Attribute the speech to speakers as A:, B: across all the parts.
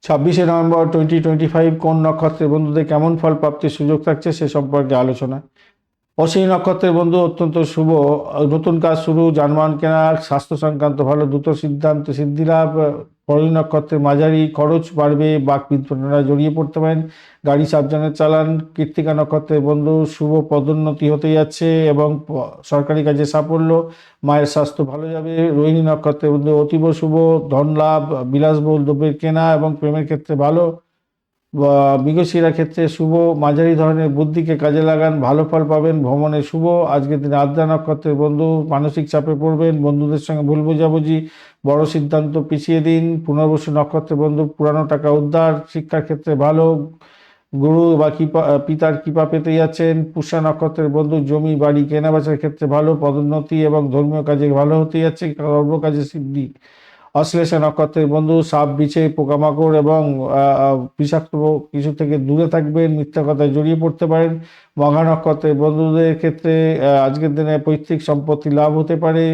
A: 26 November 2025 কোন নক্ষত্রের বন্ধুদের কেমন ফল প্রাপ্তির সুযোগ থাকছে সে সম্পর্কে আলোচনা। অশ্বিনী নক্ষত্রের বন্ধু অত্যন্ত শুভ। নতুন কাজ শুরু, যানবাহন কেনা, স্বাস্থ্য সংক্রান্ত ভালো দ্রুত সিদ্ধান্ত সিদ্ধি লাভ। ভরণী নক্ষত্রের মাঝারি খরচ বাড়বে, বাক বিতরণে জড়িয়ে পড়তে পারেন, গাড়ি সাবধানে চালান। কৃত্তিকা নক্ষত্রের বন্ধু শুভ, পদোন্নতি হতে যাচ্ছে এবং সরকারি কাজে সাফল্য, মায়ের স্বাস্থ্য ভালো যাবে। রোহিণী নক্ষত্রের বন্ধু অতীব শুভ, ধন লাভ, বিলাসবহুল দ্রব্যের কেনা এবং প্রেমের ক্ষেত্রে ভালো, বা মৃগশিরা ক্ষেত্রে শুভ। মাঝারি ধরনের বুদ্ধিকে কাজে লাগান, ভালো ফল পাবেন, ভ্রমণে শুভ। আজকের দিনে আদ্রা নক্ষত্রের বন্ধু মানসিক চাপে পড়বেন, বন্ধুদের সঙ্গে ভুল বোঝাবুঝি, বড় সিদ্ধান্ত পিছিয়ে দিন। পুনর্বসু নক্ষত্রের বন্ধু পুরানো টাকা উদ্ধার, শিক্ষার ক্ষেত্রে ভালো, গুরু বা কৃপা পিতার কৃপা পেতে যাচ্ছেন। পুষ্যা নক্ষত্রের বন্ধু জমি বাড়ি কেনাবেচার ক্ষেত্রে ভালো, পদোন্নতি এবং ধর্মীয় কাজে ভালো হতে যাচ্ছে, কর্মকাজে সিদ্ধি। অশ্লেষা নক্ষত্রের বন্ধু সাপ বিছে পোকামাকড় এবং বিষাক্ত কিছু থেকে দূরে থাকবেন, মিথ্যা কথায় জড়িয়ে পড়তে পারেন। মঘা নক্ষত্রের বন্ধুদের ক্ষেত্রে আজকের দিনে পৈতৃক সম্পত্তি লাভ হতে পারে,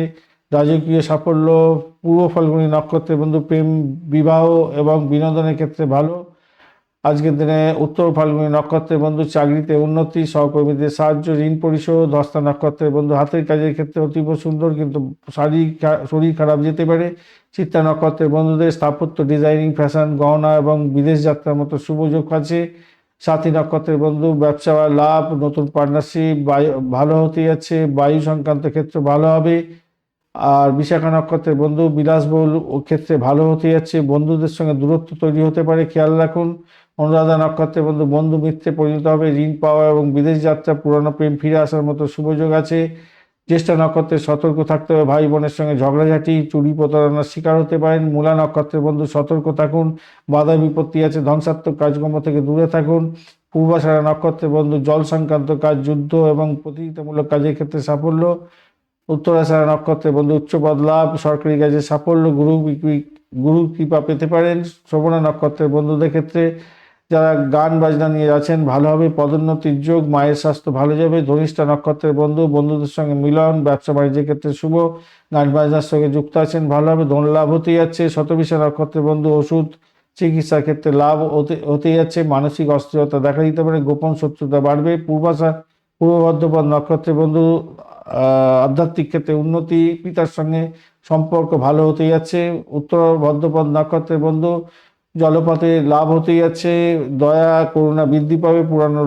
A: রাজকীয় সাফল্য। পূর্ব ফাল্গুনী নক্ষত্রের বন্ধু প্রেম, বিবাহ এবং বিনোদনের ক্ষেত্রে ভালো। আজকের দিনে উত্তর ফাল্গুনী নক্ষত্রের বন্ধু চাকরিতে উন্নতি, সহকর্মীদের সাহায্য, ঋণ পরিশোধ। হস্তা নক্ষত্রের বন্ধু হাতের কাজের ক্ষেত্রে অতীব সুন্দর, কিন্তু শরীর খারাপ যেতে পারে। চিত্তা নক্ষত্রের বন্ধুদের স্থাপত্য, ডিজাইনিং, ফ্যাশন, গহনা এবং বিদেশ যাত্রার মতো শুভ যোগ আছে। সাথী নক্ষত্রের বন্ধু ব্যবসা বা লাভ, নতুন পার্টনারশিপ ভালো হতে যাচ্ছে, বায়ু সংক্রান্ত ক্ষেত্রে ভালো হবে। আর বিশাখা নক্ষত্রের বন্ধু বিলাসবহুল ক্ষেত্রে ভালো হতে যাচ্ছে, বন্ধুদের সঙ্গে দূরত্ব তৈরি হতে পারে, খেয়াল রাখুন। অনুরাধা নক্ষত্রের বন্ধু বন্ধু মিত্রে পরিণত হবে, ঋণ পাওয়া এবং বিদেশ যাত্রা, পুরানো প্রেম ফিরে আসার মতো শুভযোগ আছে। জ্যেষ্ঠা নক্ষত্রে সতর্ক থাকতে হবে, ভাই বোনের সঙ্গে ঝগড়াঝাঁটি, চুরি প্রতারণার শিকার হতে পারেন। মূলা নক্ষত্রের বন্ধু সতর্ক থাকুন, বাধা বিপত্তি আছে, ধ্বংসাত্মক কাজকর্ম থেকে দূরে থাকুন। পূর্বাষাঢ়া নক্ষত্রের বন্ধু জল সংক্রান্ত কাজ, যুদ্ধ এবং প্রতিযোগিতামূলক কাজের ক্ষেত্রে সাফল্য। উত্তরাষাঢ়া নক্ষত্রে বন্ধু উচ্চপদ লাভ, সরকারি কাজে সাফল্য, গুরু কৃপা পেতে পারেন। শ্রবণা নক্ষত্রের বন্ধুদের ক্ষেত্রে যারা গান বাজনা নিয়ে আছেন ভালো হবে, পদোন্নতির যোগ, মায়ের স্বাস্থ্য ভালো যাবে। ধনিষ্ঠা নক্ষত্রের বন্ধু বন্ধুদের সঙ্গে মিলন, ব্যবসা বাণিজ্যের ক্ষেত্রে শুভ, গান বাজনার সঙ্গে যুক্ত আছেন ভালো হবে, ধন লাভ হতে যাচ্ছে। শতবিশা নক্ষত্রের বন্ধু ওষুধ চিকিৎসার ক্ষেত্রে লাভ হতে যাচ্ছে, মানসিক অস্থিরতা দেখা দিতে পারে, গোপন শত্রুতা বাড়বে। পূর্ব ভদ্রপদ নক্ষত্রের বন্ধু আধ্যাত্মিক ক্ষেত্রে উন্নতি, পিতার সঙ্গে সম্পর্ক ভালো হতে যাচ্ছে। উত্তর ভদ্রপদ নক্ষত্রের বন্ধু জলপথে লাভ হতে যাচ্ছে, দয়া করুণা বৃদ্ধি পাবে, পুরানো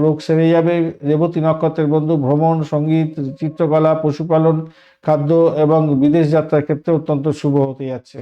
A: রোগ সেরে যাবে। রেবতী নক্ষত্রের বন্ধু ভ্রমণ, সঙ্গীত, চিত্রকলা, পশুপালন, খাদ্য এবং বিদেশ যাত্রার ক্ষেত্রে অত্যন্ত শুভ হতে যাচ্ছে।